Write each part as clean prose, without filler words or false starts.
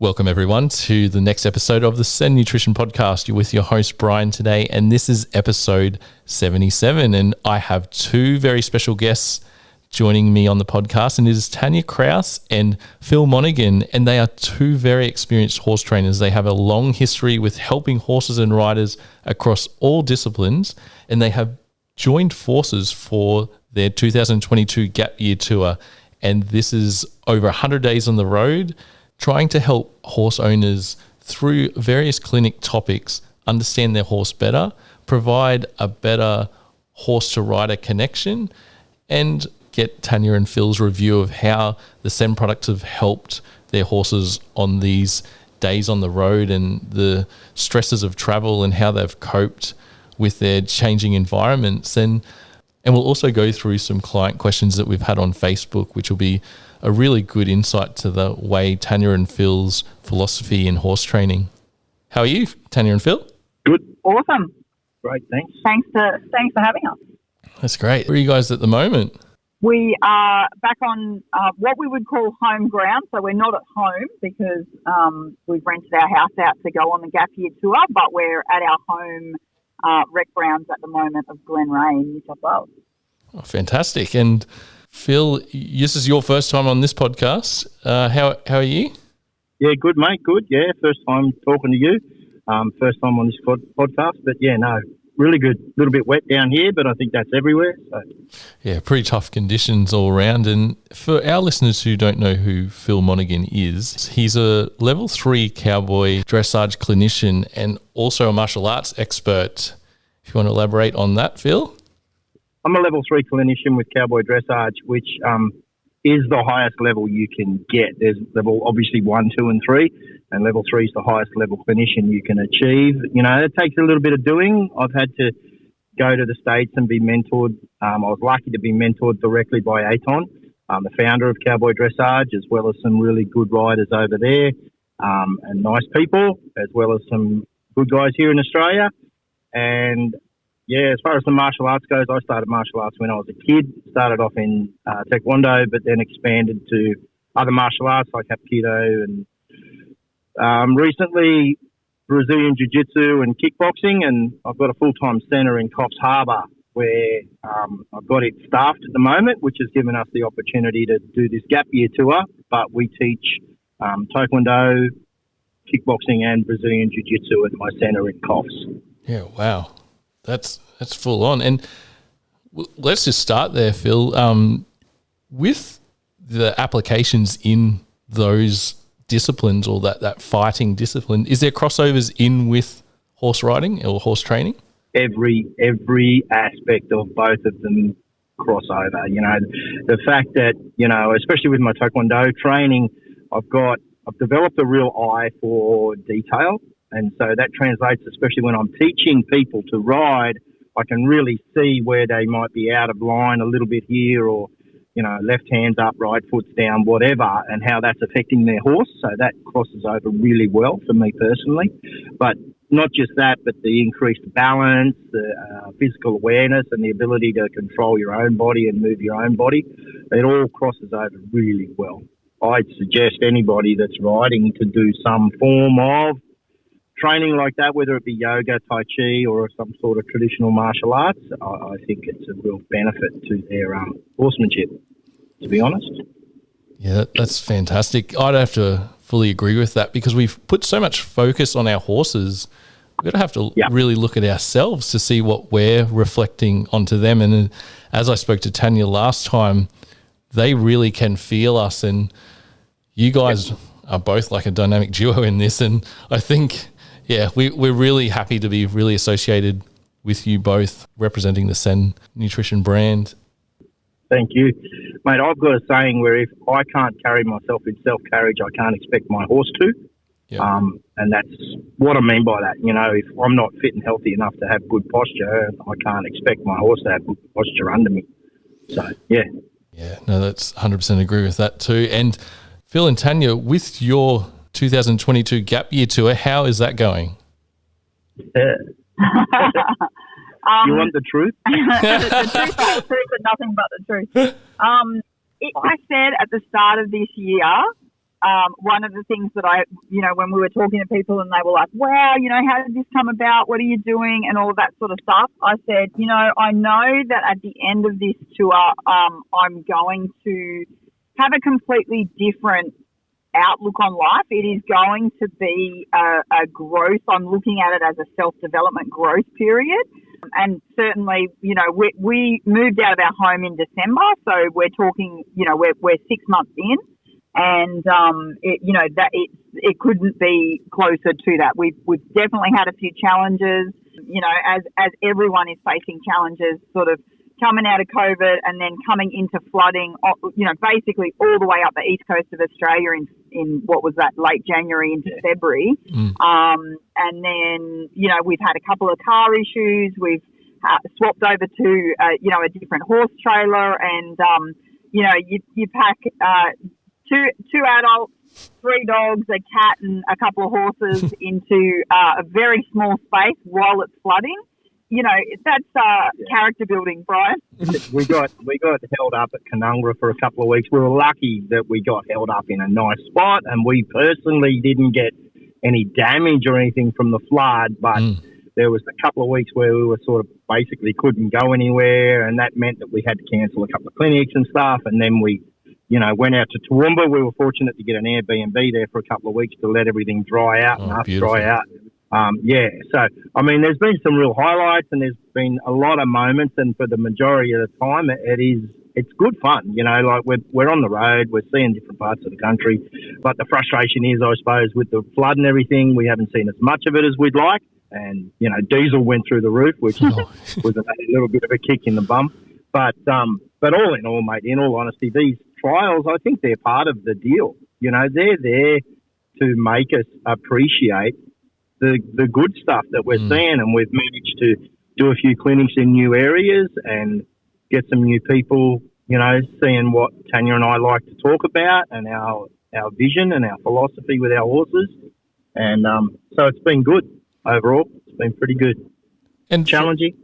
Welcome everyone to the next episode of the Sen Nutrition Podcast. You're with your host Bryan today, and this is episode 77. And I have two very special guests joining me on the podcast, and it is Tanja Krauss and Phil Monaghan, and they are two very experienced horse trainers. They have a long history with helping horses and riders across all disciplines, and they have joined forces for their 2022 Gap Year Tour. And this is over 100 days on the road, trying to help horse owners through various clinic topics understand their horse better, provide a better horse-to-rider connection, and get Tanja and Phil's review of how the Sen products have helped their horses on these days on the road and the stresses of travel and how they've coped with their changing environments. And we'll also go through some client questions that we've had on Facebook, which will be a really good insight to the way Tanja and Phil's philosophy in horse training. How are you, Tanja and Phil? Good. Awesome. Great, thanks. Thanks for having us. That's great. Where are you guys at the moment? We are back on what we would call home ground. So we're not at home because we've rented our house out to go on the Gap Year Tour, but we're at our home rec grounds at the moment of Glen Ray in New South Wales. Oh, fantastic. And Phil, this is your first time on this podcast. How are you? Yeah, good, mate. Good. Yeah, first time talking to you. First time on this podcast. But yeah, no, really good. A little bit wet down here, but I think that's everywhere. So. Yeah, pretty tough conditions all around. And for our listeners who don't know who Phil Monaghan is, he's a level 3 Cowboy Dressage Clinician and also a martial arts expert. If you want to elaborate on that, Phil? I'm a level 3 clinician with Cowboy Dressage, which is the highest level you can get. There's level obviously 1, 2 and 3, and level 3 is the highest level clinician you can achieve. You know, it takes a little bit of doing. I've had to go to the States and be mentored. I was lucky to be mentored directly by Equine, the founder of Cowboy Dressage, as well as some really good riders over there and nice people, as well as some good guys here in Australia. And yeah, as far as the martial arts goes, I started martial arts when I was a kid. Started off in Taekwondo, but then expanded to other martial arts like Hapkido and recently Brazilian Jiu-Jitsu and kickboxing. And I've got a full-time centre in Coffs Harbour where I've got it staffed at the moment, which has given us the opportunity to do this Gap Year Tour. But we teach Taekwondo, kickboxing and Brazilian Jiu-Jitsu at my centre in Coffs. Yeah, wow. That's full on. And let's just start there, Phil. With the applications in those disciplines or that fighting discipline, is there crossovers in with horse riding or horse training? Every aspect of both of them crossover. You know, the fact that, you know, especially with my Taekwondo training, I've developed a real eye for detail. And so that translates, especially when I'm teaching people to ride, I can really see where they might be out of line a little bit here or, you know, left hand's up, right foot's down, whatever, and how that's affecting their horse. So that crosses over really well for me personally. But not just that, but the increased balance, the physical awareness and the ability to control your own body and move your own body, it all crosses over really well. I'd suggest anybody that's riding to do some form of training like that, whether it be yoga, tai chi, or some sort of traditional martial arts. I think it's a real benefit to their horsemanship, to be honest. Yeah, that's fantastic. I'd have to fully agree with that because we've put so much focus on our horses. We're going to have to really look at ourselves to see what we're reflecting onto them. And as I spoke to Tanja last time, they really can feel us. And you guys are both like a dynamic duo in this. And I think... yeah, we're really happy to be really associated with you both representing the Sen Nutrition brand. Thank you. Mate, I've got a saying where if I can't carry myself in self-carriage, I can't expect my horse to. Yep. And that's what I mean by that. You know, if I'm not fit and healthy enough to have good posture, I can't expect my horse to have good posture under me. So, yeah. Yeah, no, that's 100% agree with that too. And Phil and Tanja, with your 2022 Gap Year Tour, how is that going? Yeah. You want the truth? The truth, but nothing but the truth. I said at the start of this year, one of the things that when we were talking to people and they were like, wow, how did this come about? What are you doing? And all of that sort of stuff. I said, I know that at the end of this tour, I'm going to have a completely different outlook on life. It is going to be a growth. I'm looking at it as a self-development growth period. And certainly, we moved out of our home in December, so we're talking, we're 6 months in, and it couldn't be closer to that. We've definitely had a few challenges, as everyone is facing challenges, sort of coming out of COVID and then coming into flooding, basically all the way up the east coast of Australia in what was that, late January into February. And then, we've had a couple of car issues. We've swapped over to, a different horse trailer, and, you pack two adults, 3 dogs, a cat and a couple of horses into a very small space while it's flooding. That's character building, Bryan. We got held up at Canungra for a couple of weeks. We were lucky that we got held up in a nice spot, and we personally didn't get any damage or anything from the flood, but there was a couple of weeks where we were sort of basically couldn't go anywhere, and that meant that we had to cancel a couple of clinics and stuff, and then we went out to Toowoomba. We were fortunate to get an Airbnb there for a couple of weeks to let everything dry out and us beautiful. dry out. So, there's been some real highlights, and there's been a lot of moments, and for the majority of the time, it's good fun. We're on the road, we're seeing different parts of the country, but the frustration is, I suppose, with the flood and everything, we haven't seen as much of it as we'd like, and, diesel went through the roof, which was a little bit of a kick in the bum. But all in all, mate, in all honesty, these trials, I think they're part of the deal. They're there to make us appreciate the good stuff that we're seeing, and we've managed to do a few clinics in new areas and get some new people, seeing what Tanja and I like to talk about and our vision and our philosophy with our horses. And so it's been good overall. It's been pretty good. And challenging.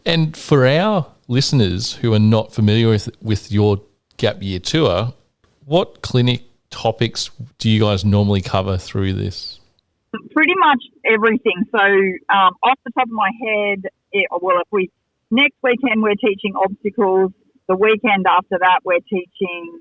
And for our listeners who are not familiar with your gap year tour, what clinic topics do you guys normally cover through this? Pretty much everything. So off the top of my head, next weekend we're teaching obstacles. The weekend after that we're teaching,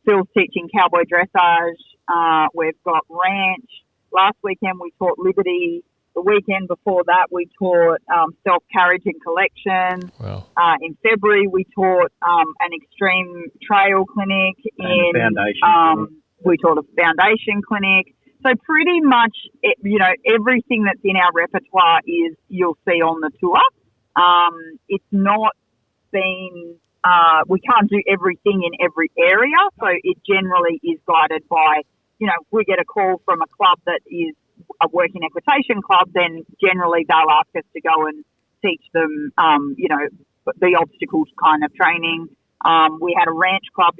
Phil's teaching Cowboy Dressage. We've got ranch. Last weekend we taught Liberty. The weekend before that we taught self-carriage and collection. Wow. In February we taught an extreme trail clinic. We taught a foundation clinic. So pretty much, everything that's in our repertoire is you'll see on the tour. It's not been, we can't do everything in every area. So it generally is guided by, if we get a call from a club that is a working equitation club, then generally they'll ask us to go and teach them, the obstacles kind of training. We had a ranch club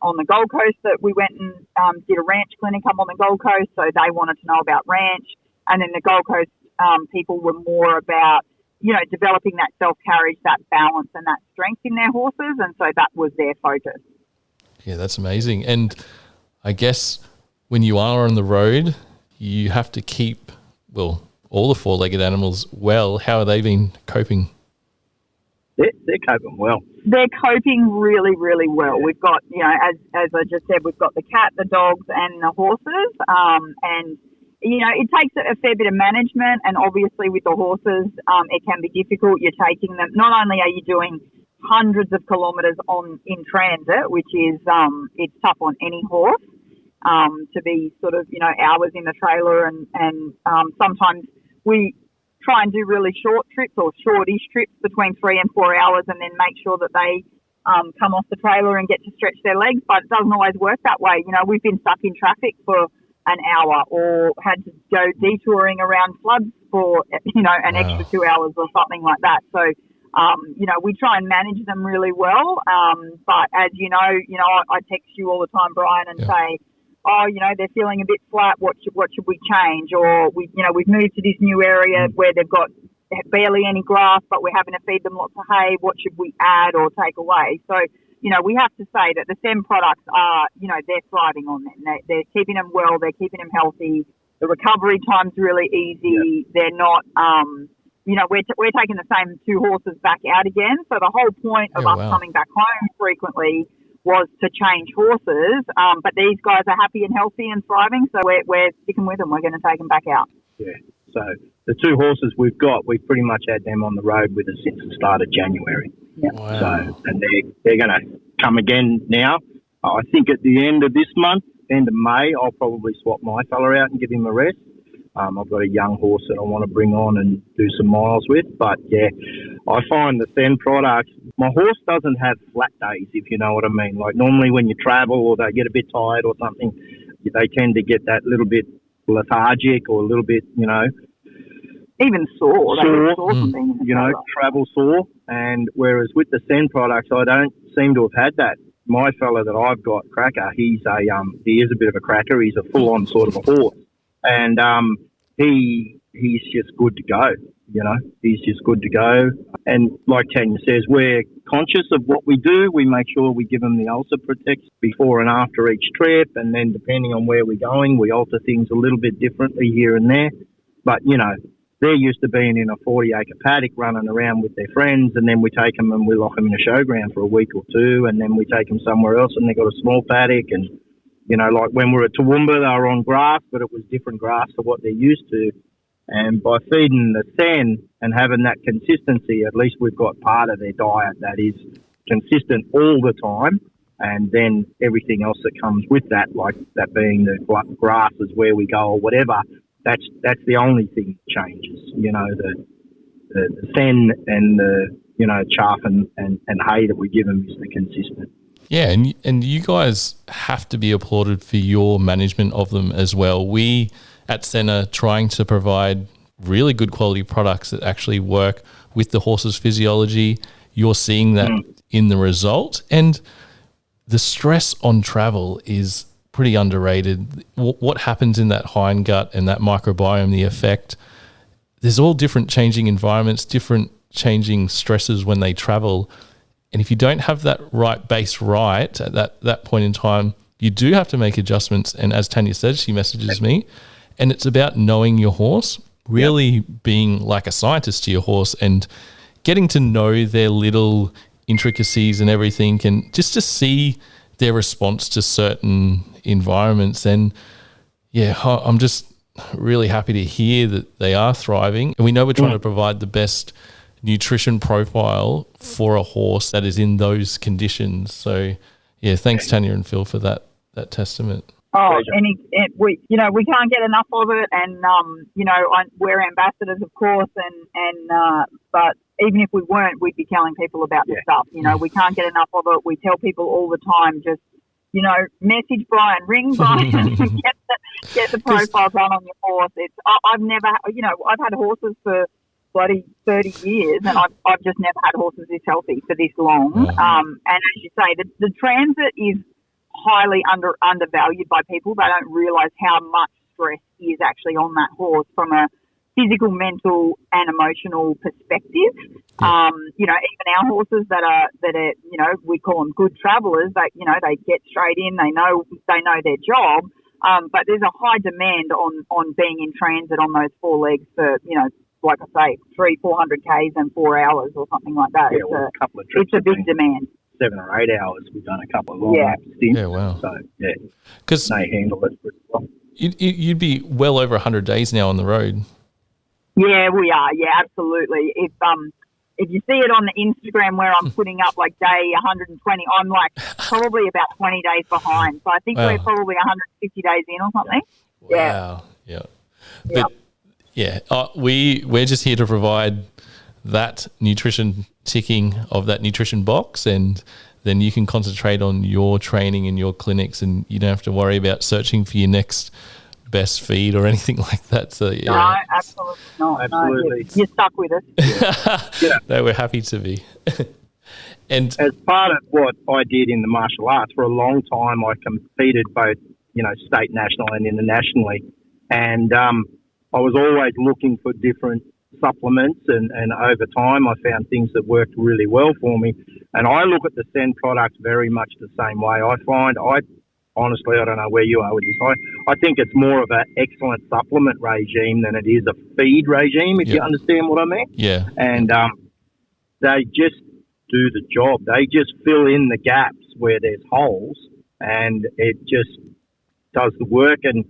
on the Gold Coast that we went and did a ranch clinic up on the Gold Coast, so they wanted to know about ranch. And then the Gold Coast people were more about, developing that self-carriage, that balance and that strength in their horses, and so that was their focus. Yeah, that's amazing. And I guess when you are on the road, you have to keep, all the four-legged animals well. How have they been coping? They're coping well. They're coping really, really well. We've got, as I just said, we've got the cat, the dogs, and the horses. And it takes a fair bit of management. And obviously, with the horses, it can be difficult. You're taking them. Not only are you doing hundreds of kilometres in transit, which is it's tough on any horse to be sort of hours in the trailer, and sometimes we try and do really short trips or shortish trips between 3 and 4 hours, and then make sure that they come off the trailer and get to stretch their legs. But it doesn't always work that way. We've been stuck in traffic for an hour, or had to go detouring around floods for an extra 2 hours or something like that. So we try and manage them really well. But as I text you all the time, Bryan, and say, they're feeling a bit flat. What should we change? Or we've moved to this new area where they've got barely any grass, but we're having to feed them lots of hay. What should we add or take away? So we have to say that the SEM products are, they're thriving on them. They're keeping them well. They're keeping them healthy. The recovery time's really easy. Yep. They're not, we're taking the same two horses back out again. So the whole point of us coming back home frequently was to change horses. But these guys are happy and healthy and thriving. So we're sticking with them. We're going to take them back out. Yeah. So the two horses we've pretty much had them on the road with us since the start of January. Yep. Wow. So, and they're going to come again now. I think at the end of this month, end of May, I'll probably swap my fella out and give him a rest. I've got a young horse that I want to bring on and do some miles with. But, yeah, I find the Sen products, my horse doesn't have flat days, if you know what I mean. Like normally when you travel or they get a bit tired or something, they tend to get that little bit lethargic or a little bit, even sore. Travel sore. And whereas with the Sen products, I don't seem to have had that. My fella that I've got, Cracker, he is a bit of a cracker. He's a full-on sort of a horse. And he's just good to go, He's just good to go. And like Tanya says, we're conscious of what we do. We make sure we give them the ulcer protect before and after each trip. And then depending on where we're going, we alter things a little bit differently here and there. But, they're used to being in a 40-acre paddock running around with their friends, and then we take them and we lock them in a showground for a week or two, and then we take them somewhere else and they've got a small paddock. And, like when we were at Toowoomba, they were on grass, but it was different grass to what they're used to. And by feeding the Sen and having that consistency, at least we've got part of their diet that is consistent all the time. And then everything else that comes with that, like that being the grasses where we go or whatever, that's the only thing that changes. The Sen and the, chaff and hay that we give them is the consistent. Yeah, and you guys have to be applauded for your management of them as well. We at Sen are trying to provide really good quality products that actually work with the horse's physiology. You're seeing that in the result. And the stress on travel is pretty underrated. What happens in that hind gut and that microbiome, the effect, there's all different changing environments, different changing stresses when they travel. And if you don't have that right base right at that point in time, you do have to make adjustments. And as Tanya said, she messages me, and it's about knowing your horse, really being like a scientist to your horse and getting to know their little intricacies and everything, and just to see their response to certain environments. And yeah, I'm just really happy to hear that they are thriving. And we know we're trying to provide the best nutrition profile for a horse that is in those conditions. So yeah, thanks Tanja and Phil for that testament. Oh, we can't get enough of it, and we're ambassadors, of course, and but even if we weren't, we'd be telling people about the stuff. We can't get enough of it. We tell people all the time, just message Bryan, ring Bryan, and get the profile done on your horse. I've never, I've had horses for bloody 30 years, and I've just never had horses this healthy for this long. And as you say, the transit is highly undervalued by people. They don't realise how much stress is actually on that horse from a physical, mental, and emotional perspective. Even our horses that are we call them good travellers. They get straight in. They know their job. But there's a high demand on being in transit on those four legs for like I say, 300-400 Ks in 4 hours or something like that. Yeah, a couple of trips. It's a big demand. 7 or 8 hours. We've done a couple of long laps. Yeah, wow. So, because they handle it pretty well. You'd be well over 100 days now on the road. Yeah, we are. Yeah, absolutely. If you see it on the Instagram where I'm putting up like day 120, I'm like probably about 20 days behind. So I think we're probably 150 days in or something. Wow. Yeah. But we're just here to provide that nutrition ticking of that nutrition box, and then you can concentrate on your training and your clinics, and you don't have to worry about searching for your next best feed or anything like that. So yeah. No, absolutely not. Absolutely. No, you're stuck with us. No, we're happy to be. And as part of what I did in the martial arts, for a long time I competed both, state, national and internationally. And I was always looking for different supplements, and over time I found things that worked really well for me. And I look at the Sen product very much the same way. Honestly, I don't know where you are with this. I think it's more of an excellent supplement regime than it is a feed regime, if you understand what I mean. Yeah. And they just do the job. They just fill in the gaps where there's holes, and it just does the work. And,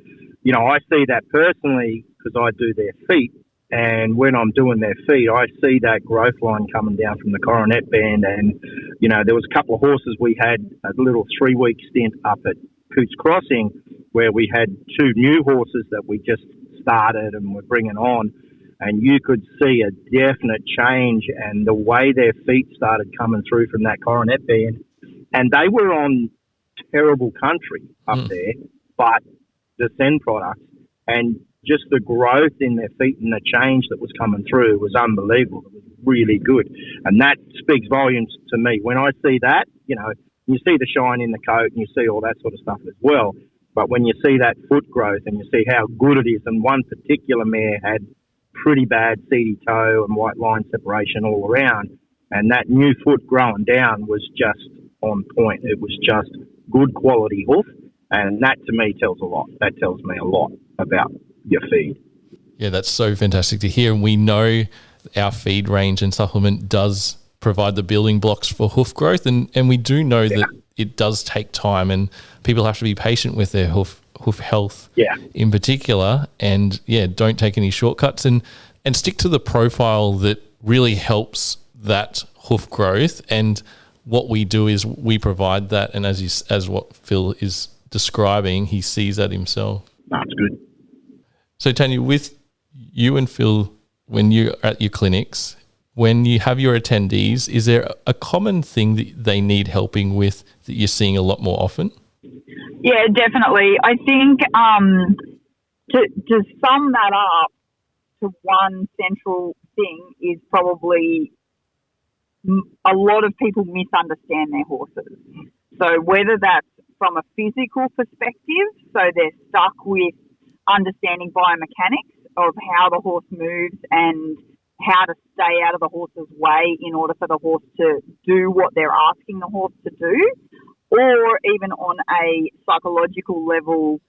I see that personally because I do their feet. And when I'm doing their feet, I see that growth line coming down from the coronet band. And, there was a couple of horses. We had a little 3-week stint up at Coots Crossing where we had 2 new horses that we just started and were bringing on. And you could see a definite change and the way their feet started coming through from that coronet band. And they were on terrible country up there, but the Sen product and just the growth in their feet and the change that was coming through was unbelievable. It was really good. And that speaks volumes to me. When I see that, you see the shine in the coat and you see all that sort of stuff as well. But when you see that foot growth and you see how good it is, and one particular mare had pretty bad seedy toe and white line separation all around, and that new foot growing down was just on point. It was just good quality hoof, and that to me tells a lot. That tells me a lot about your feed. Yeah, that's so fantastic to hear. And we know our feed range and supplement does provide the building blocks for hoof growth, and we do know that it does take time, and people have to be patient with their hoof health in particular, and don't take any shortcuts and stick to the profile that really helps that hoof growth. And what we do is we provide that, and as what Phil is describing, he sees that himself. That's good. So Tanja, with you and Phil, when you're at your clinics, when you have your attendees, is there a common thing that they need helping with that you're seeing a lot more often? Yeah, definitely. I think to sum that up to one central thing is probably a lot of people misunderstand their horses. So whether that's from a physical perspective, so they're stuck with understanding biomechanics of how the horse moves and how to stay out of the horse's way in order for the horse to do what they're asking the horse to do, or even on a psychological level,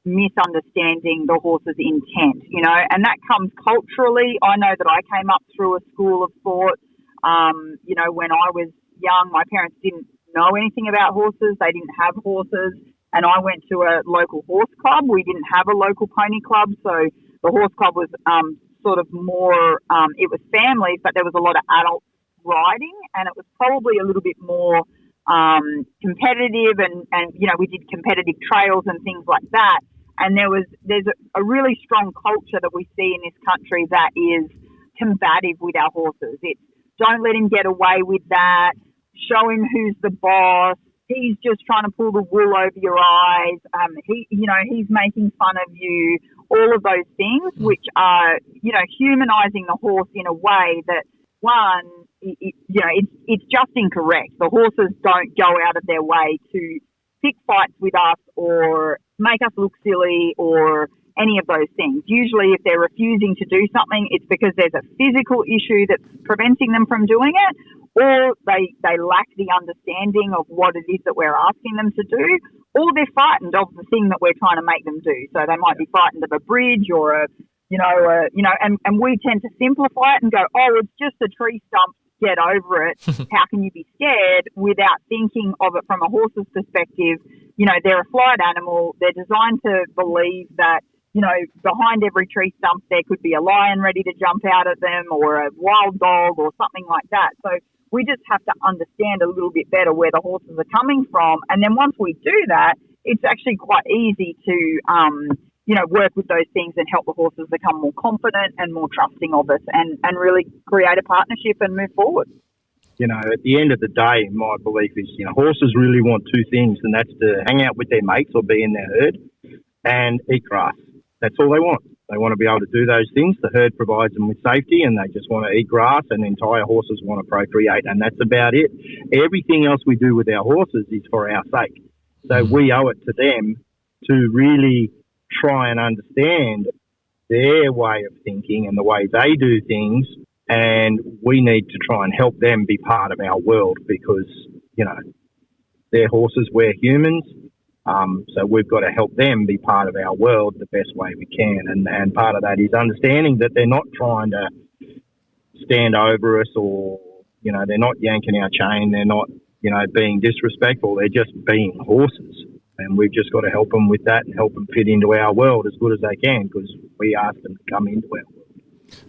misunderstanding the horse's intent, and that comes culturally. I know that I came up through a school of thought, when I was young, my parents didn't know anything about horses. They didn't have horses. And I went to a local horse club. We didn't have a local pony club. So the horse club was sort of more, it was families, but there was a lot of adult riding, and it was probably a little bit more competitive, and we did competitive trails and things like that. And there's a really strong culture that we see in this country that is combative with our horses. It's don't let him get away with that, show him who's the boss, he's just trying to pull the wool over your eyes, he's making fun of you, all of those things, which are, humanizing the horse in a way that, one, it's just incorrect. The horses don't go out of their way to pick fights with us or make us look silly or any of those things. Usually if they're refusing to do something, it's because there's a physical issue that's preventing them from doing it, or they lack the understanding of what it is that we're asking them to do, or they're frightened of the thing that we're trying to make them do. So they might be frightened of a bridge or and we tend to simplify it and go, oh, it's just a tree stump, get over it. How can you be scared, without thinking of it from a horse's perspective? They're a flight animal. They're designed to believe that, behind every tree stump there could be a lion ready to jump out at them, or a wild dog or something like that. So we just have to understand a little bit better where the horses are coming from. And then once we do that, it's actually quite easy to, work with those things and help the horses become more confident and more trusting of us, and really create a partnership and move forward. At the end of the day, my belief is, horses really want 2 things, and that's to hang out with their mates or be in their herd and eat grass. That's all they want. They want to be able to do those things. The herd provides them with safety, and they just want to eat grass, and entire horses want to procreate, and that's about it. Everything else we do with our horses is for our sake. So we owe it to them to really try and understand their way of thinking and the way they do things And we need to try and help them be part of our world because, you know, they're horses, we're humans. So we've got to help them be part of our world the best way we can. And part of that is understanding that they're not trying to stand over us or, you know, they're not yanking our chain. They're not, you know, being disrespectful. They're just being horses. And we've just got to help them with that and help them fit into our world as good as they can because we ask them to come into our world.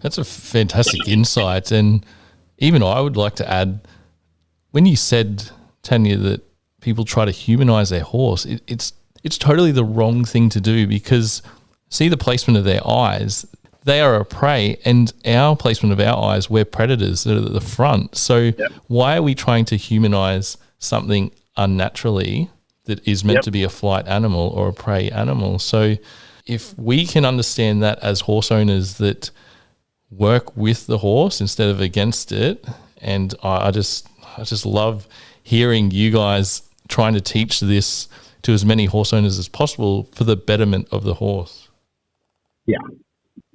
That's a fantastic insight. And even I would like to add, when you said, Tanja, that people try to humanize their horse, it's totally the wrong thing to do because see the placement of their eyes. They are a prey, and our placement of our eyes, we're predators. They're at the front. So why are we trying to humanize something unnaturally that is meant to be a flight animal or a prey animal? So if we can understand that as horse owners, that work with the horse instead of against it, and I just love hearing you guys trying to teach this to as many horse owners as possible for the betterment of the horse. Yeah.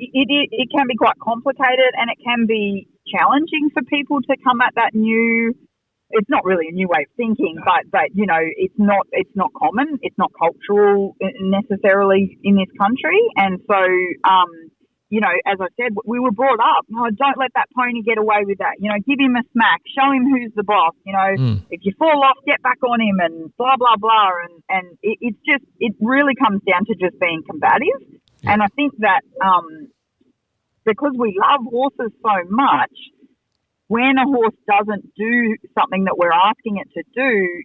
It can be quite complicated and it can be challenging for people to come at that new. It's not really a new way of thinking, but you know, it's not common. It's not cultural necessarily in this country, and so you know, as I said, we were brought up. No, don't let that pony get away with that. You know, give him a smack, show him who's the boss. You know, if you fall off, get back on him, and blah blah blah. And it really comes down to just being combative. Yeah. And I think that because we love horses so much, when a horse doesn't do something that we're asking it to do,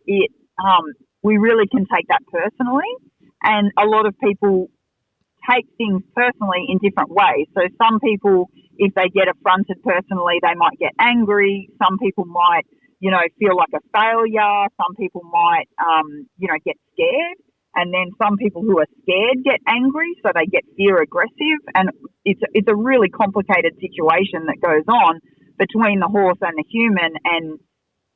we really can take that personally. And a lot of people take things personally in different ways. So some people, if they get affronted personally, they might get angry. Some people might, you know, feel like a failure. Some people might, you know, get scared. And then some people who are scared get angry, so they get fear aggressive. And it's a really complicated situation that goes on between the horse and the human, and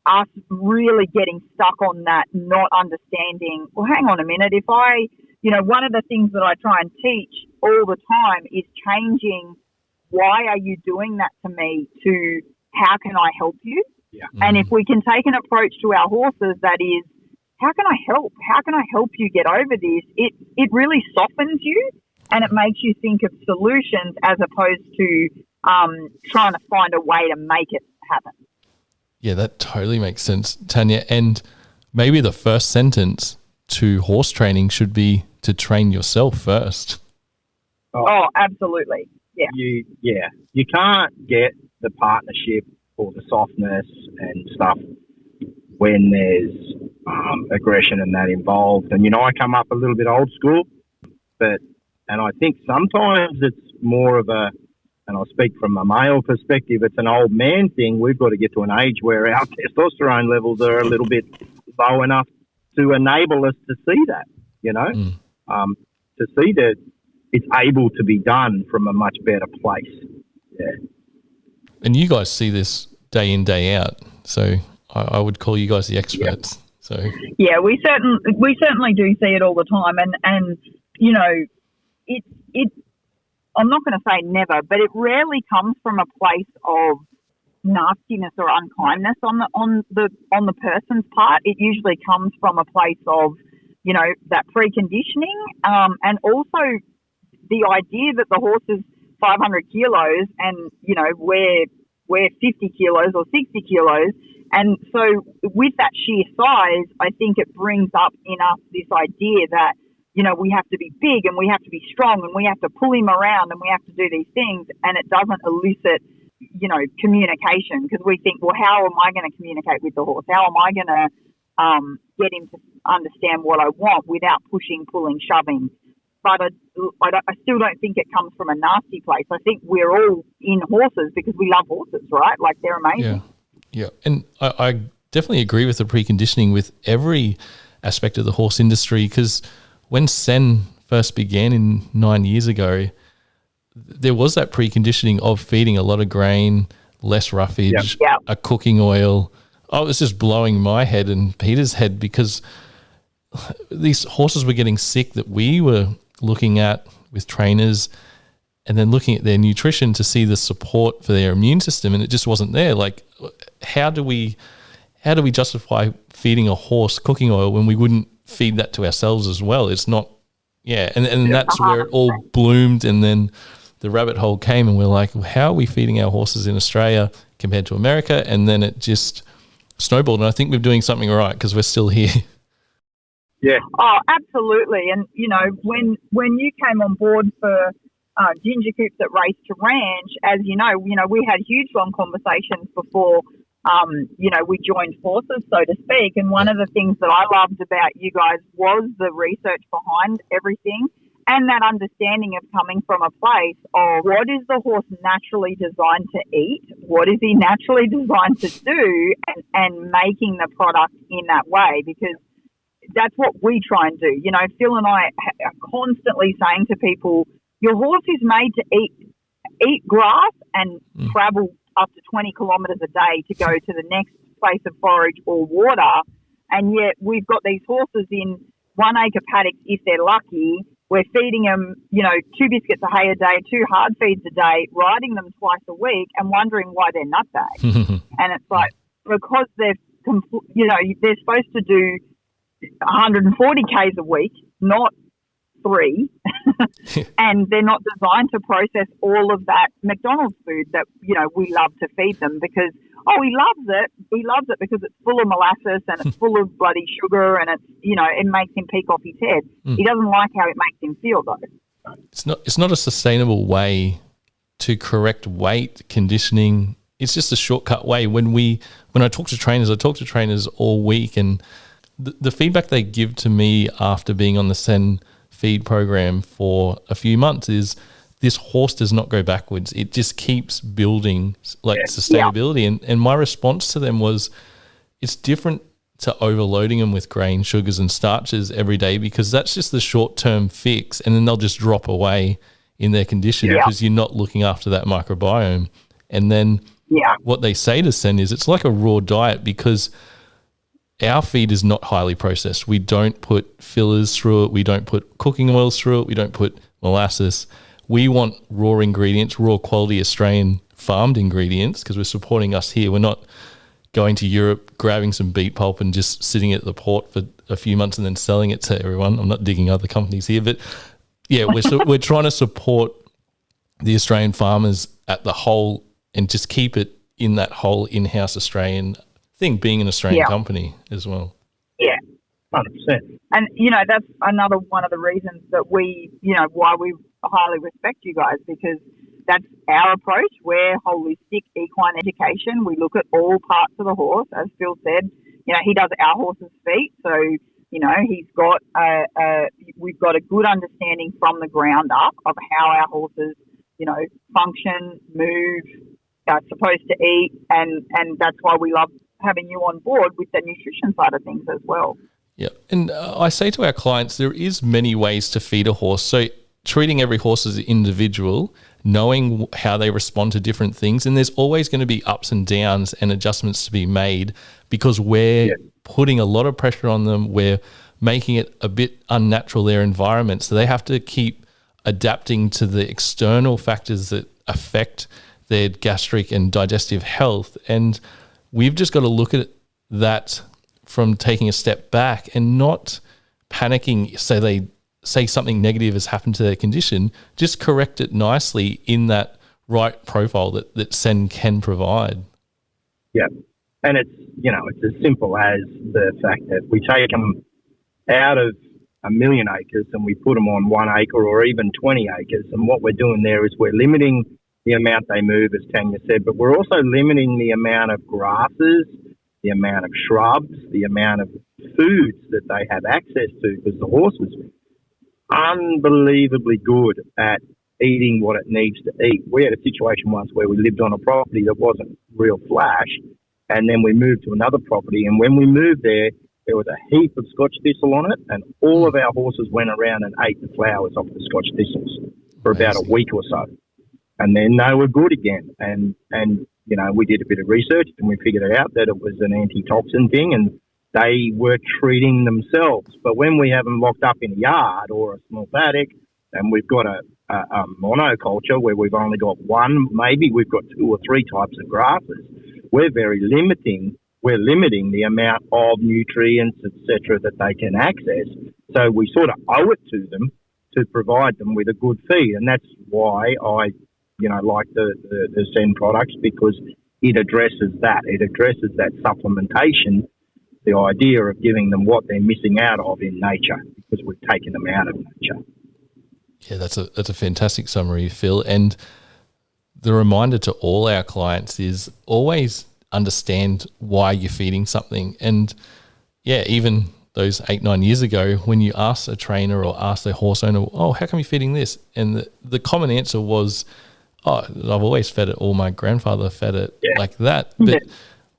us really getting stuck on that, not understanding, well, hang on a minute, you know, one of the things that I try and teach all the time is changing why are you doing that to me to how can I help you? Yeah. And if we can take an approach to our horses that is, how can I help? How can I help you get over this? It really softens you and it makes you think of solutions as opposed to trying to find a way to make it happen. Yeah, that totally makes sense, Tanja. And maybe the first sentence to horse training should be to train yourself first. Oh, absolutely. Yeah. You can't get the partnership or the softness and stuff when there's aggression and that involved. And, you know, I come up a little bit old school, and I think sometimes it's more of a, and I'll speak from a male perspective, it's an old man thing. We've got to get to an age where our testosterone levels are a little bit low enough to enable us to see that, you know, to see that it's able to be done from a much better place. Yeah. And you guys see this day in, day out. So I would call you guys the experts. Yeah. So yeah, we certainly do see it all the time. And you know, it I'm not going to say never, but it rarely comes from a place of nastiness or unkindness on the person's part. It usually comes from a place of, you know, that preconditioning, and also the idea that the horse is 500 kilos and, you know, we're 50 kilos or 60 kilos. And so with that sheer size, I think it brings up in us this idea that, you know, we have to be big and we have to be strong and we have to pull him around and we have to do these things, and it doesn't elicit, you know, communication, because we think, well, how am I going to communicate with the horse? How am I going to get him to understand what I want without pushing, pulling, shoving? But I still don't think it comes from a nasty place. I think we're all in horses because we love horses, right? Like, they're amazing. Yeah. And I definitely agree with the preconditioning with every aspect of the horse industry, because when Sen first began in 9 years ago, there was that preconditioning of feeding a lot of grain, less roughage, a cooking oil. I was just blowing my head and Peter's head because these horses were getting sick that we were looking at with trainers, and then looking at their nutrition to see the support for their immune system, and it just wasn't there. Like, how do we justify feeding a horse cooking oil when we wouldn't feed that to ourselves as well? It's not, and that's where it all bloomed, and then the rabbit hole came, and we're like, well, how are we feeding our horses in Australia compared to America? And then it just snowballed, and I think we're doing something right because we're still here. Yeah. Oh, absolutely. And, when you came on board for Ginger Coops at Race to Ranch, as you know, we had huge long conversations before, we joined forces, so to speak. And one of the things that I loved about you guys was the research behind everything and that understanding of coming from a place of what is the horse naturally designed to eat, what is he naturally designed to do, and making the product in that way, because that's what we try and do. Phil and I are constantly saying to people, your horse is made to eat grass and travel up to 20 kilometres a day to go to the next place of forage or water. And yet we've got these horses in 1 acre paddocks, if they're lucky. We're feeding them, 2 biscuits of hay a day, 2 hard feeds a day, riding them twice a week and wondering why they're nutbags. And it's like, because they're supposed to do 140 Ks a week, not 3, and they're not designed to process all of that McDonald's food that, we love to feed them because, he loves it. He loves it because it's full of molasses and it's full of bloody sugar and it's, it makes him peek off his head. He doesn't like how it makes him feel though. It's not a sustainable way to correct weight conditioning. It's just a shortcut way. When I talk to trainers all week, and the feedback they give to me after being on the Sen feed program for a few months is this horse does not go backwards. It just keeps building sustainability. Yeah. And my response to them was, it's different to overloading them with grain, sugars and starches every day, because that's just the short-term fix, and then they'll just drop away in their condition because you're not looking after that microbiome. And then what they say to Sen is it's like a raw diet, because our feed is not highly processed. We don't put fillers through it. We don't put cooking oils through it. We don't put molasses. We want raw ingredients, raw quality Australian farmed ingredients, because we're supporting us here. We're not going to Europe, grabbing some beet pulp and just sitting at the port for a few months and then selling it to everyone. I'm not digging other companies here, but we're trying to support the Australian farmers at the whole and just keep it in that whole in-house Australian thing, being an Australian company as well. Yeah, 100%. And, that's another one of the reasons that we, why we highly respect you guys, because that's our approach. We're holistic equine education. We look at all parts of the horse. As Phil said, he does our horse's feet. So, he's got we've got a good understanding from the ground up of how our horses, function, move, are supposed to eat. And that's why we love having you on board with the nutrition side of things as well. Yeah. And I say to our clients, there is many ways to feed a horse. So treating every horse as an individual, knowing how they respond to different things. And there's always going to be ups and downs and adjustments to be made, because we're putting a lot of pressure on them. We're making it a bit unnatural, their environment. So they have to keep adapting to the external factors that affect their gastric and digestive health. And we've just got to look at that from taking a step back and not panicking. Say something negative has happened to their condition, just correct it nicely in that right profile that Sen can provide. Yeah. And it's, it's as simple as the fact that we take them out of 1 million acres and we put them on 1 acre or even 20 acres. And what we're doing there is we're limiting the amount they move, as Tanja said, but we're also limiting the amount of grasses, the amount of shrubs, the amount of foods that they have access to, because the horse was unbelievably good at eating what it needs to eat. We had a situation once where we lived on a property that wasn't real flash, and then we moved to another property, and when we moved there was a heap of Scotch thistle on it, and all of our horses went around and ate the flowers off the Scotch thistles for about a week or so. And then they were good again. And we did a bit of research and we figured out that it was an antitoxin thing and they were treating themselves. But when we have them locked up in a yard or a small paddock and we've got a a monoculture where we've only got one, maybe we've got 2 or 3 types of grasses, we're limiting the amount of nutrients, etc., that they can access. So we sort of owe it to them to provide them with a good feed, and that's why I, like the Zen products, because it addresses that. It addresses that supplementation, the idea of giving them what they're missing out of in nature, because we've taken them out of nature. Yeah, that's a fantastic summary, Phil. And the reminder to all our clients is always understand why you're feeding something. And yeah, even those 8-9 years ago, when you ask a trainer or ask their horse owner, oh, how come you're feeding this? And the common answer was, oh, I've always fed it, or my grandfather fed it like that. But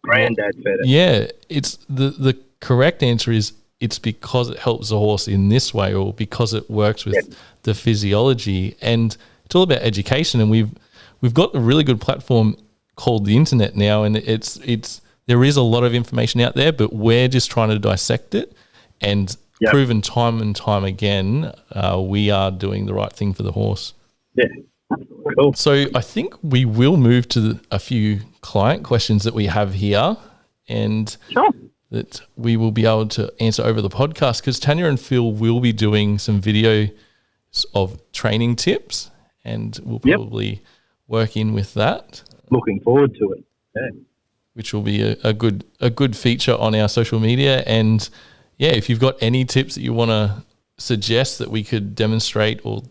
Granddad fed it. Yeah, it's the correct answer is it's because it helps the horse in this way, or because it works with the physiology. And it's all about education. And we've got a really good platform called the internet now, and it's there is a lot of information out there, but we're just trying to dissect it and proven time and time again we are doing the right thing for the horse. Yeah. Cool. So I think we will move to a few client questions that we have here, and that we will be able to answer over the podcast, because Tanja and Phil will be doing some videos of training tips, and we'll probably work in with that. Looking forward to it. Yeah. Which will be a good feature on our social media. And yeah, if you've got any tips that you want to suggest that we could demonstrate, or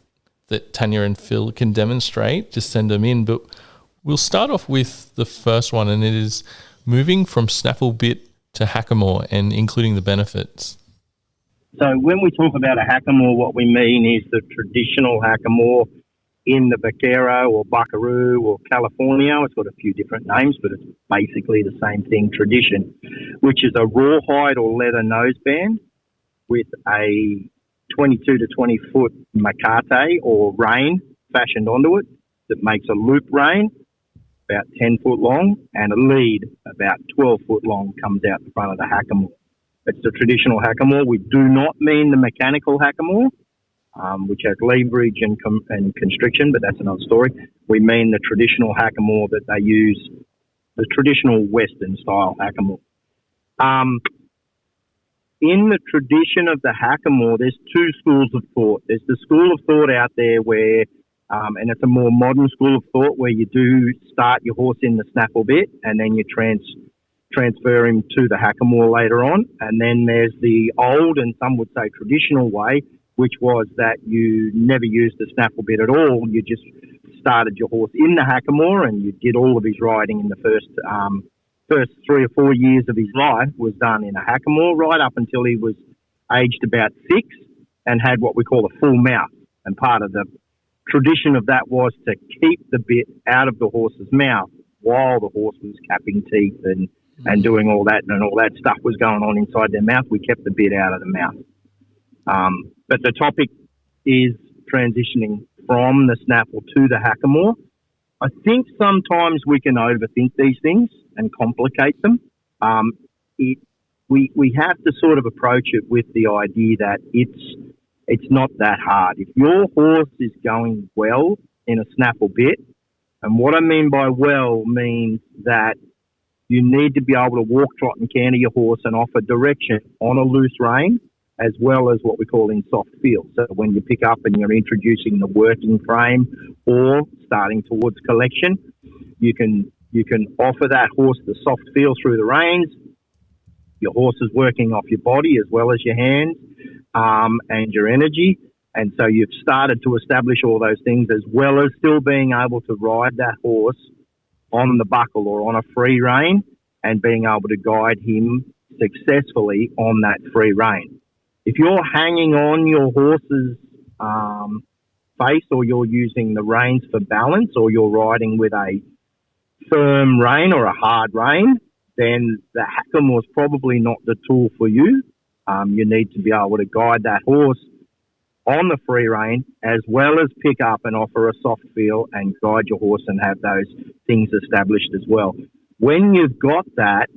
that Tanja and Phil can demonstrate, just send them in. But we'll start off with the first one, and it is moving from snaffle bit to hackamore and including the benefits. So when we talk about a hackamore, what we mean is the traditional hackamore in the Vaquero or Buckaroo or California. It's got a few different names, but it's basically the same thing, tradition, which is a rawhide or leather noseband with a 22 to 20 foot macate or rein fashioned onto it that makes a loop rein about 10 foot long, and a lead about 12 foot long comes out the front of the hackamore. It's the traditional hackamore. We do not mean the mechanical hackamore, which has leverage and constriction, but that's another story. We mean the traditional hackamore that they use, the traditional Western style hackamore. In the tradition of the hackamore, there's 2 schools of thought. There's the school of thought out there where, and it's a more modern school of thought, where you do start your horse in the snaffle bit and then you transfer him to the hackamore later on. And then there's the old, and some would say traditional way, which was that you never used the snaffle bit at all. You just started your horse in the hackamore, and you did all of his riding in the first 3 or 4 years of his life was done in a hackamore, right up until he was aged about 6 and had what we call a full mouth. And part of the tradition of that was to keep the bit out of the horse's mouth while the horse was capping teeth and doing all that, and all that stuff was going on inside their mouth. We kept the bit out of the mouth. But the topic is transitioning from the snaffle to the hackamore. I think sometimes we can overthink these things and complicate them. We have to sort of approach it with the idea that it's not that hard. If your horse is going well in a snaffle bit, and what I mean by well means that you need to be able to walk, trot and canter your horse and offer direction on a loose rein, as well as what we call in soft feel. So when you pick up and you're introducing the working frame or starting towards collection, you can offer that horse the soft feel through the reins. Your horse is working off your body as well as your hands and your energy. And so you've started to establish all those things, as well as still being able to ride that horse on the buckle or on a free rein and being able to guide him successfully on that free rein. If you're hanging on your horse's face, or you're using the reins for balance, or you're riding with a firm rein or a hard rein, then the hackamore is probably not the tool for you. You need to be able to guide that horse on the free rein, as well as pick up and offer a soft feel and guide your horse and have those things established as well. When you've got that,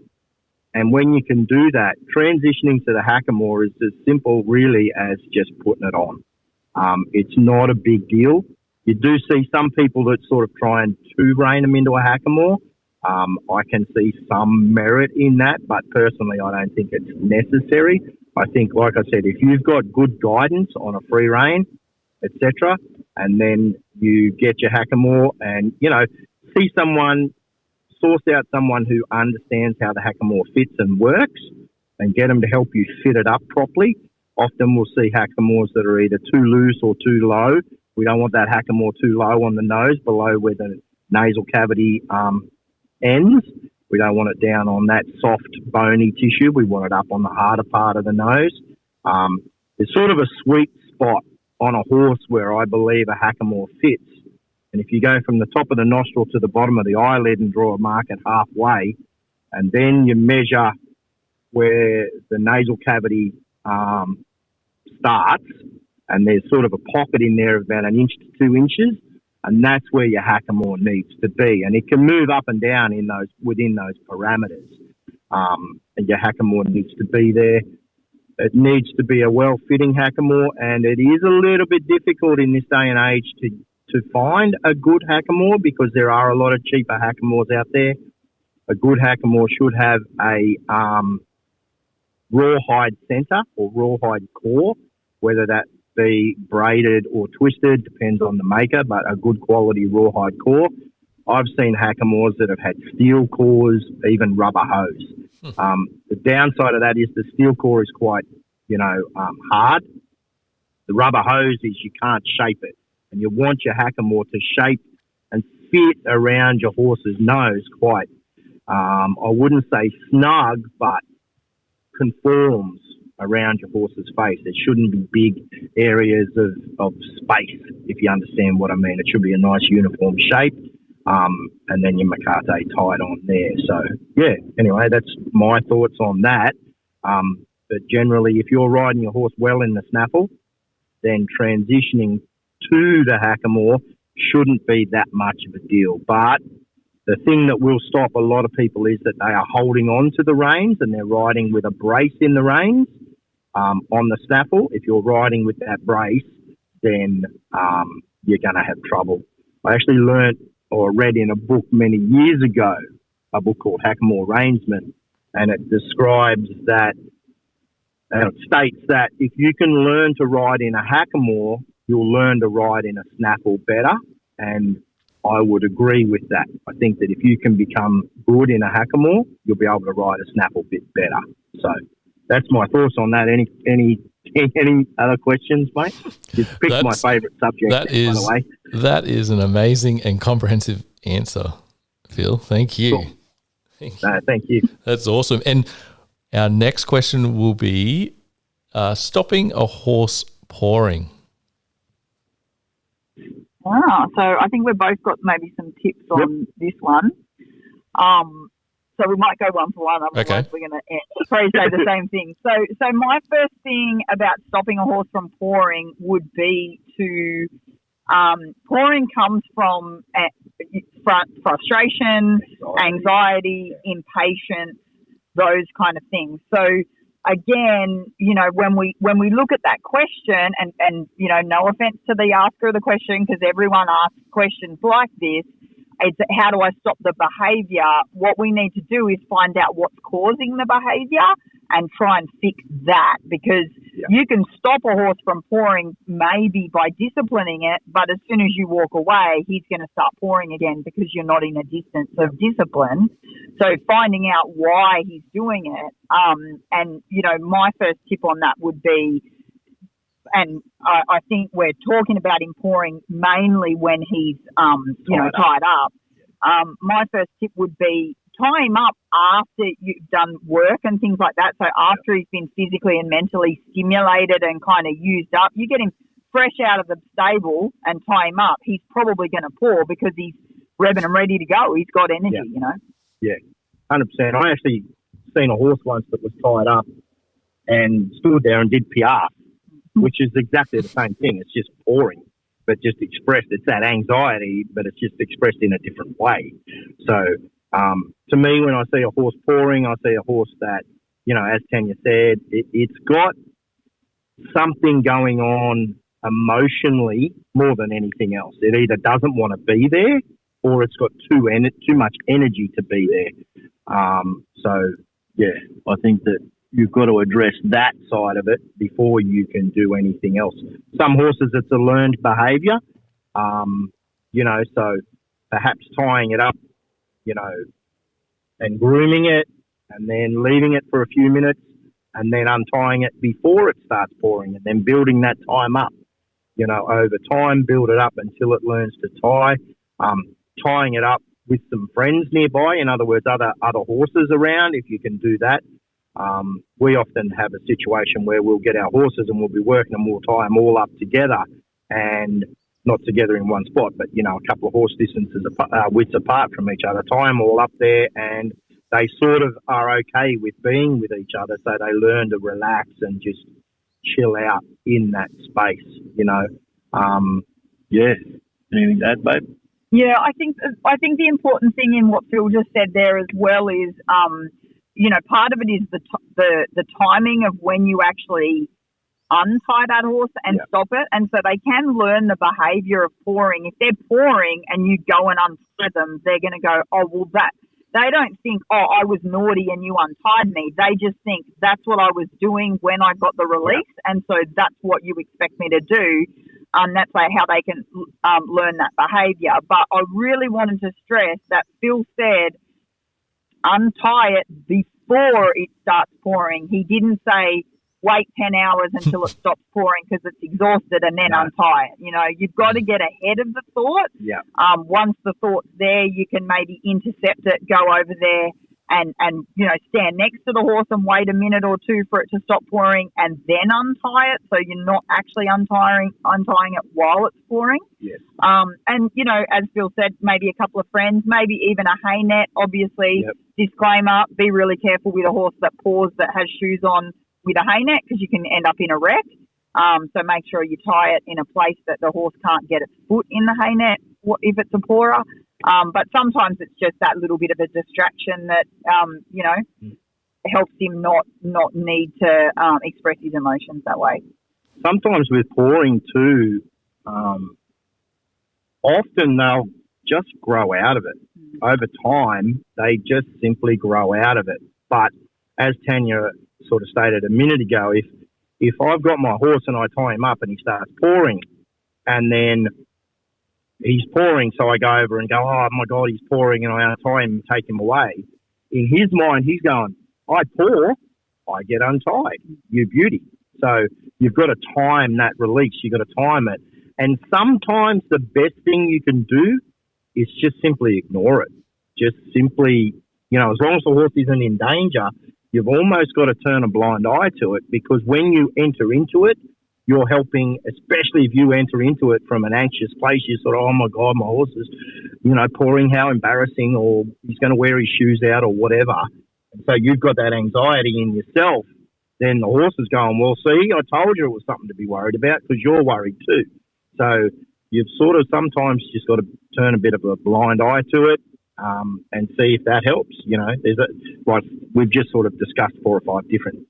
and when you can do that, transitioning to the hackamore is as simple really as just putting it on. It's not a big deal. You do see some people that sort of try and two-rein them into a hackamore. I can see some merit in that, but personally I don't think it's necessary. I think, like I said, if you've got good guidance on a free rein, etc., and then you get your hackamore and, source out someone who understands how the hackamore fits and works and get them to help you fit it up properly. Often we'll see hackamores that are either too loose or too low. We don't want that hackamore too low on the nose, below where the nasal cavity ends. We don't want it down on that soft, bony tissue. We want it up on the harder part of the nose. There's sort of a sweet spot on a horse where I believe a hackamore fits. And if you go from the top of the nostril to the bottom of the eyelid and draw a mark at halfway, and then you measure where the nasal cavity starts, and there's sort of a pocket in there of about 1 inch to 2 inches, and that's where your hackamore needs to be. And it can move up and down within those parameters. And your hackamore needs to be there. It needs to be a well-fitting hackamore, and it is a little bit difficult in this day and age to find a good hackamore because there are a lot of cheaper hackamores out there. A good hackamore should have a rawhide centre or rawhide core, whether that be braided or twisted, depends on the maker, but a good quality rawhide core. I've seen hackamores that have had steel cores, even rubber hose. The downside of that is the steel core is quite, hard. The rubber hose is you can't shape it, and you want your hackamore to shape and fit around your horse's nose quite, I wouldn't say snug, but conforms around your horse's face. There shouldn't be big areas of space, if you understand what I mean. It should be a nice uniform shape, and then your macate tied on there. So, yeah, anyway, that's my thoughts on that. But generally, if you're riding your horse well in the snaffle, then transitioning to the hackamore shouldn't be that much of a deal. But the thing that will stop a lot of people is that they are holding on to the reins and they're riding with a brace in the reins on the snaffle. If you're riding with that brace, then you're going to have trouble. I actually learnt or read in a book many years ago, a book called Hackamore Reinsman, and it describes that, it states that if you can learn to ride in a hackamore, you'll learn to ride in a snaffle better, and I would agree with that. I think that if you can become good in a hackamore, you'll be able to ride a snaffle bit better. So that's my thoughts on that. Any other questions, mate? You picked my favourite subject, by the way. That is an amazing and comprehensive answer, Phil. Thank you. Cool. Thank you. That's awesome. And our next question will be stopping a horse pawing. So I think we've both got maybe some tips on this one. So we might go one for one, otherwise we're going to probably say the same thing. So my first thing about stopping a horse from pawing would be to pawing comes from frustration, anxiety, impatience, those kind of things. So again, when we look at that question, and no offense to the asker of the question, because everyone asks questions like this, it's how do I stop the behaviour? What we need to do is find out what's causing the behaviour and try and fix that, because you can stop a horse from pawing maybe by disciplining it, but as soon as you walk away, he's going to start pawing again because you're not in a distance of discipline. So finding out why he's doing it, and my first tip on that would be, and I think we're talking about him pawing mainly when he's tied up. My first tip would be tie him up after you've done work and things like that. So after he's been physically and mentally stimulated and kind of used up, you get him fresh out of the stable and tie him up. He's probably going to paw because he's revving and ready to go. He's got energy, Yeah, 100%. I actually seen a horse once that was tied up and stood there and did PR, which is exactly the same thing. It's just pawing, but just expressed. It's that anxiety, but it's just expressed in a different way. So to me, when I see a horse pawing, I see a horse that, as Tanja said, it's got something going on emotionally more than anything else. It either doesn't want to be there or it's got too much energy to be there. So, yeah, I think that you've got to address that side of it before you can do anything else. Some horses, it's a learned behaviour, so perhaps tying it up, and grooming it and then leaving it for a few minutes and then untying it before it starts pawing and then building that time up. Over time, build it up until it learns to tie. Tying it up with some friends nearby, in other words, other horses around, if you can do that. We often have a situation where we'll get our horses and we'll be working and we'll tie them all up together, and not together in one spot, but, a couple of horse distances widths apart from each other, tie them all up there, and they sort of are okay with being with each other, so they learn to relax and just chill out in that space, Yeah. Anything to add, babe? Yeah, I think the important thing in what Phil just said there as well is, part of it is the timing of when you actually untie that horse and stop it. And so they can learn the behaviour of pawing. If they're pawing and you go and untie them, they're going to go, oh, well, they don't think, oh, I was naughty and you untied me. They just think that's what I was doing when I got the release. And so that's what you expect me to do. That's how they can learn that behaviour. But I really wanted to stress that Phil said untie it before it starts pawing. He didn't say wait 10 hours until it stops pawing because it's exhausted and then untie it. You've got to get ahead of the thought. Yeah. Once the thought's there, you can maybe intercept it, go over there and stand next to the horse and wait a minute or two for it to stop pawing and then untie it, so you're not actually untying it while it's pawing. Yes. And, as Phil said, maybe a couple of friends, maybe even a hay net, obviously. Yep. Disclaimer, be really careful with a horse that paws that has shoes on with a hay net because you can end up in a wreck. So make sure you tie it in a place that the horse can't get its foot in the hay net if it's a pawer. But sometimes it's just that little bit of a distraction that, helps him not need to express his emotions that way. Sometimes with pawing too, often they'll just grow out of it. Over time, they just simply grow out of it. But as Tanja sort of stated a minute ago, if I've got my horse and I tie him up and he starts pawing and then he's pawing, so I go over and go, oh, my God, he's pawing, and I untie him and take him away. In his mind, he's going, I paw, I get untied, you beauty. So you've got to time that release. You've got to time it. And sometimes the best thing you can do is just simply ignore it. Just simply, as long as the horse isn't in danger, you've almost got to turn a blind eye to it, because when you enter into it, you're helping, especially if you enter into it from an anxious place. You sort of, oh, my God, my horse is, pawing, how embarrassing, or he's going to wear his shoes out or whatever. And so you've got that anxiety in yourself. Then the horse is going, well, see, I told you it was something to be worried about because you're worried too. So you've sort of sometimes just got to turn a bit of a blind eye to it and see if that helps. Like we've just sort of discussed 4 or 5 different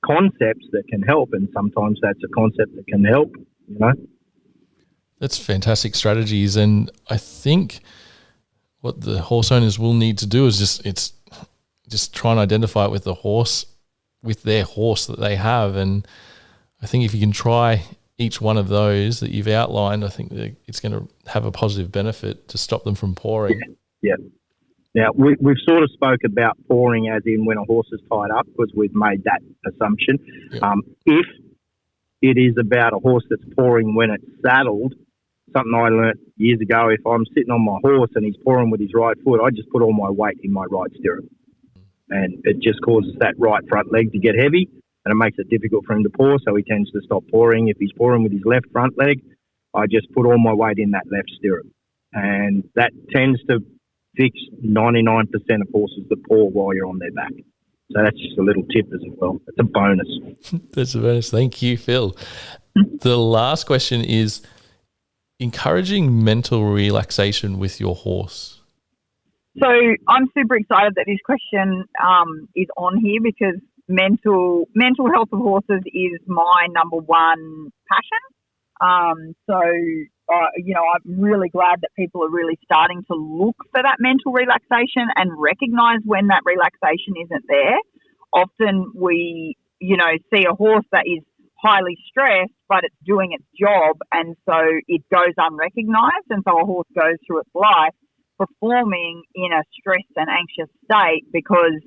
concepts that can help, and sometimes that's a concept that can help. That's fantastic strategies, and I think what the horse owners will need to do is just try and identify it with their horse that they have. And I think if you can try each one of those that you've outlined, I think that it's going to have a positive benefit to stop them from pawing. Yeah. Now, we've sort of spoke about pawing as in when a horse is tied up, because we've made that assumption. Yeah. If it is about a horse that's pawing when it's saddled, something I learnt years ago, if I'm sitting on my horse and he's pawing with his right foot, I just put all my weight in my right stirrup. And it just causes that right front leg to get heavy, and it makes it difficult for him to paw, so he tends to stop pawing. If he's pawing with his left front leg, I just put all my weight in that left stirrup. And that tends to fix 99% of horses that paw while you're on their back. So that's just a little tip as well. It's a bonus. That's a bonus. Thank you, Phil. The last question is encouraging mental relaxation with your horse. So I'm super excited that this question is on here, because mental health of horses is my number one passion. I'm really glad that people are really starting to look for that mental relaxation and recognize when that relaxation isn't there. Often we, see a horse that is highly stressed, but it's doing its job, and so it goes unrecognized, and so a horse goes through its life performing in a stressed and anxious state because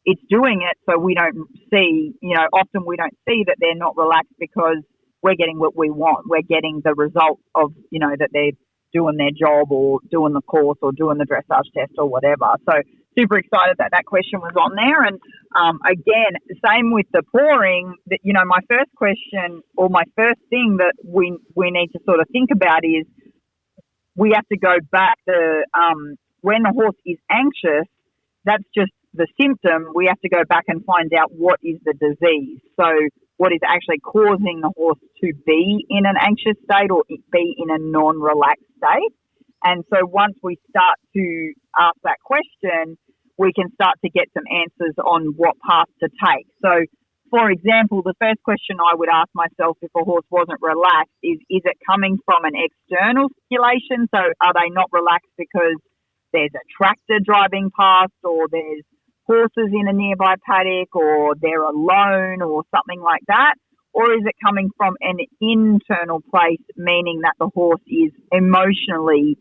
it's doing it, so we don't see, often we don't see that they're not relaxed because we're getting what we want. We're getting the result of, that they're doing their job or doing the course or doing the dressage test or whatever. So super excited that question was on there. And again, same with the pawing, that, my first question or my first thing that we need to sort of think about is we have to go back to when the horse is anxious, that's just the symptom. We have to go back and find out what is the disease. So what is actually causing the horse to be in an anxious state or be in a non-relaxed state. And so once we start to ask that question, we can start to get some answers on what path to take. So, for example, the first question I would ask myself if a horse wasn't relaxed is it coming from an external stimulation? So are they not relaxed because there's a tractor driving past or there's horses in a nearby paddock or they're alone or something like that? Or is it coming from an internal place, meaning that the horse is emotionally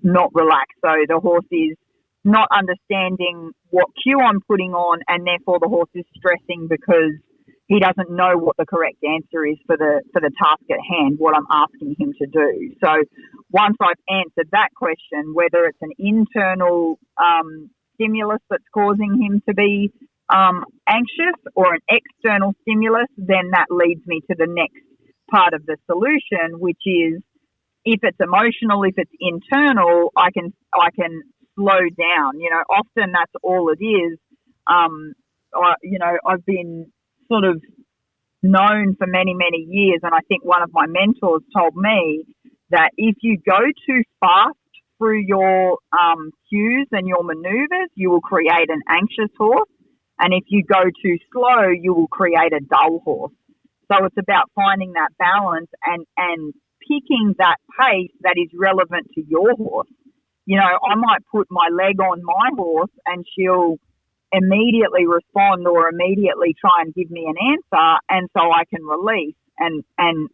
not relaxed? So the horse is not understanding what cue I'm putting on, and therefore the horse is stressing because he doesn't know what the correct answer is for the task at hand, what I'm asking him to do. So once I've answered that question, whether it's an internal stimulus that's causing him to be anxious or an external stimulus, then that leads me to the next part of the solution, which is if it's emotional, if it's internal, I can slow down. Often that's all it is. I've been sort of known for many, many years, and I think one of my mentors told me that if you go too fast through your cues and your maneuvers, you will create an anxious horse. And if you go too slow, you will create a dull horse. So it's about finding that balance and picking that pace that is relevant to your horse. I might put my leg on my horse and she'll immediately respond or immediately try and give me an answer, and so I can release and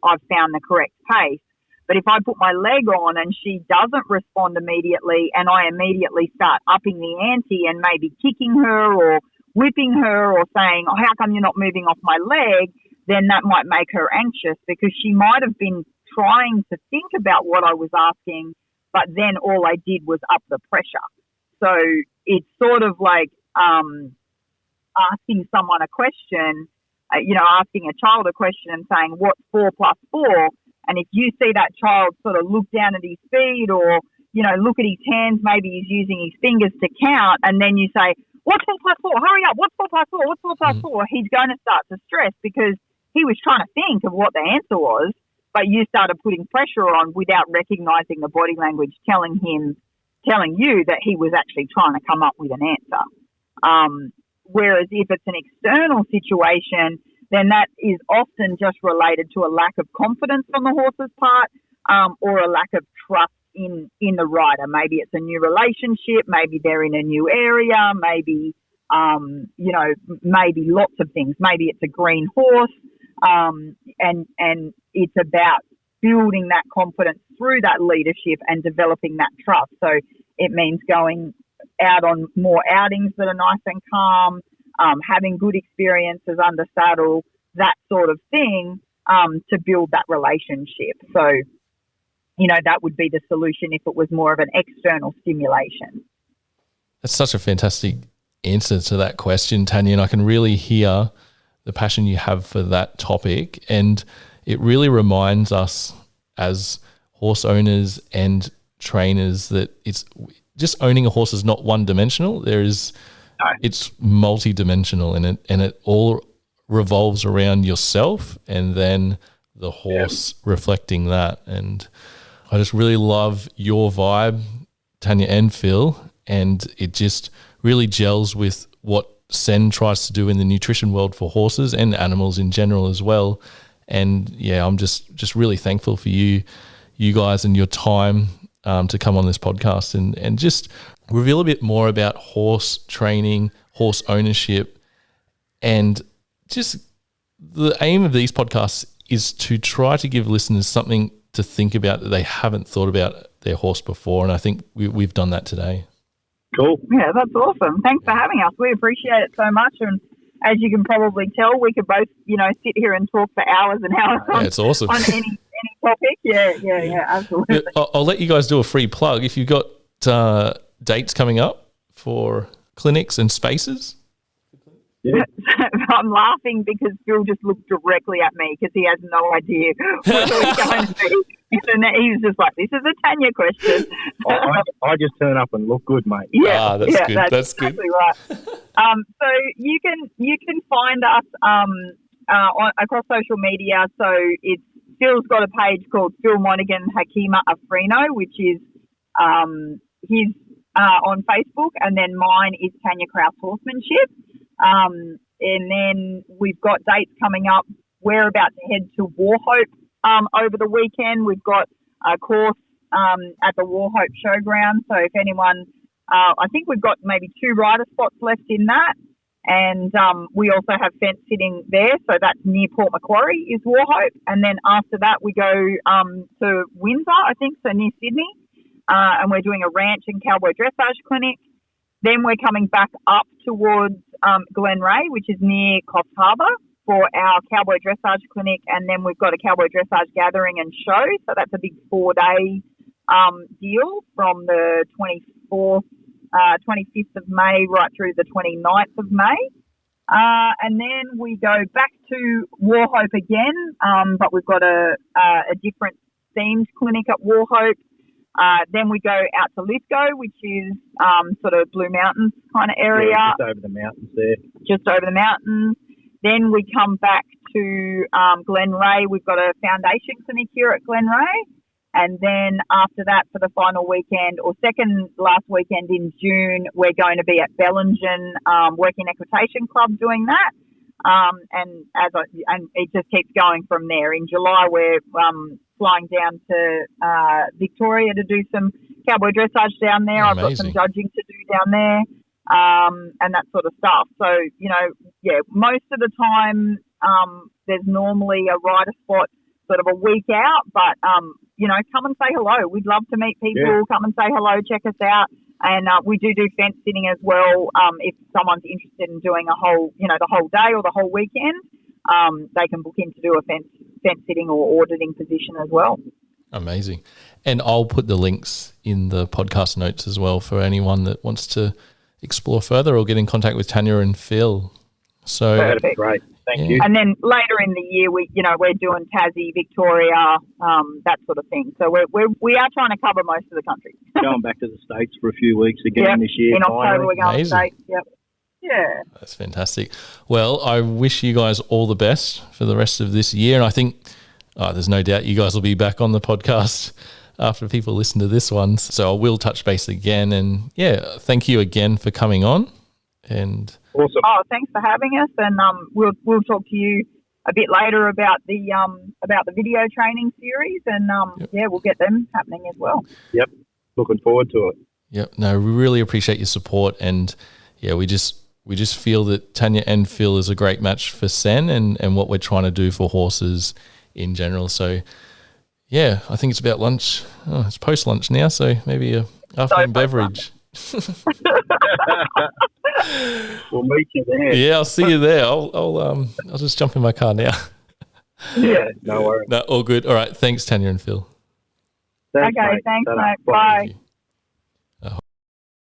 I've found the correct pace. But if I put my leg on and she doesn't respond immediately and I immediately start upping the ante and maybe kicking her or whipping her or saying, how come you're not moving off my leg, then that might make her anxious because she might have been trying to think about what I was asking, but then all I did was up the pressure. So it's sort of like asking someone a question, asking a child a question and saying, what's 4 plus 4? And if you see that child sort of look down at his feet or, look at his hands, maybe he's using his fingers to count, and then you say, what's 4 plus 4? Hurry up. What's 4 plus 4? What's 4 plus 4? He's going to start to stress because he was trying to think of what the answer was, but you started putting pressure on without recognizing the body language telling you that he was actually trying to come up with an answer. Whereas if it's an external situation, then that is often just related to a lack of confidence on the horse's part, or a lack of trust in the rider. Maybe it's a new relationship, maybe they're in a new area, maybe maybe lots of things. Maybe it's a green horse, and it's about building that confidence through that leadership and developing that trust. So it means going out on more outings that are nice and calm, having good experiences under saddle, that sort of thing, to build that relationship. So, that would be the solution if it was more of an external stimulation. That's such a fantastic answer to that question, Tanja, and I can really hear the passion you have for that topic. And it really reminds us as horse owners and trainers that it's just owning a horse is not one-dimensional. It's multi-dimensional, and it all revolves around yourself and then the horse reflecting that. And I just really love your vibe, Tanja and Phil, and it just really gels with what Sen tries to do in the nutrition world for horses and animals in general as well. And yeah, I'm just really thankful for you guys and your time to come on this podcast and just reveal a bit more about horse training, horse ownership, and just the aim of these podcasts is to try to give listeners something to think about that they haven't thought about their horse before. And I think we've done that today. Cool. Yeah, that's awesome. Thanks for having us. We appreciate it so much. And as you can probably tell, we could both, sit here and talk for hours and hours It's awesome. on any topic. Yeah, absolutely. I'll let you guys do a free plug. If you've got dates coming up for clinics and spaces. Yeah. I'm laughing because Phil just looked directly at me because he has no idea what we're going to do. And he's just like, this is a Tanja question. I just turn up and look good, mate. Yeah, that's good. That's exactly good. Right. So you can find us across social media. So Phil's got a page called Phil Monaghan Hakima Afrino, which is his on Facebook, and then mine is Tanja Kraus Horsemanship. And then we've got dates coming up. We're about to head to Warhope over the weekend. We've got a course at the Warhope Showground. So if anyone, I think we've got maybe 2 rider spots left in that. And we also have fence sitting there. So that's near Port Macquarie is Warhope. And then after that, we go to Windsor, I think, so near Sydney. And we're doing a ranch and cowboy dressage clinic. Then we're coming back up towards Glenray, which is near Coffs Harbour, for our cowboy dressage clinic. And then we've got a cowboy dressage gathering and show. So that's a big 4-day deal from the 25th of May right through the 29th of May. And then we go back to Warhope again, but we've got a different themed clinic at Warhope. Then we go out to Lithgow, which is sort of Blue Mountains kind of area. Yeah, just over the mountains there. Just over the mountains. Then we come back to Glenray. We've got a foundation clinic here at Glenray. And then after that, for the final weekend or second last weekend in June, we're going to be at Bellingen Working Equitation Club doing that. And it just keeps going from there. In July, we're flying down to Victoria to do some cowboy dressage down there. Amazing. I've got some judging to do down there, and that sort of stuff. So, most of the time there's normally a rider spot sort of a week out, but, come and say hello. We'd love to meet people. Yeah. Come and say hello, check us out. And we do fence sitting as well. If someone's interested in doing a whole, the whole day or the whole weekend, they can book in to do a fence sitting or auditing position as well. Amazing. And I'll put the links in the podcast notes as well for anyone that wants to explore further or get in contact with Tanja and Phil. So that'd be great. Thank you. And then later in the year, we're doing Tassie, Victoria, that sort of thing. So we are trying to cover most of the country. Going back to the States for a few weeks again this year. In October, we're going to the States. Yep. Yeah. That's fantastic. Well, I wish you guys all the best for the rest of this year. And I think there's no doubt you guys will be back on the podcast after people listen to this one. So I will touch base again. And thank you again for coming on. And awesome. Oh, thanks for having us. And we'll talk to you a bit later about the video training series. And we'll get them happening as well. Yep. Looking forward to it. Yep. No, we really appreciate your support. And we just feel that Tanja and Phil is a great match for Sen and what we're trying to do for horses in general. So, I think it's about lunch. Oh, it's post-lunch now, so maybe a afternoon beverage. We'll meet you there. Yeah, I'll see you there. I'll just jump in my car now. Yeah, no worries. No, all good. All right, thanks, Tanja and Phil. Thanks, okay, mate. thanks, mate. Bye.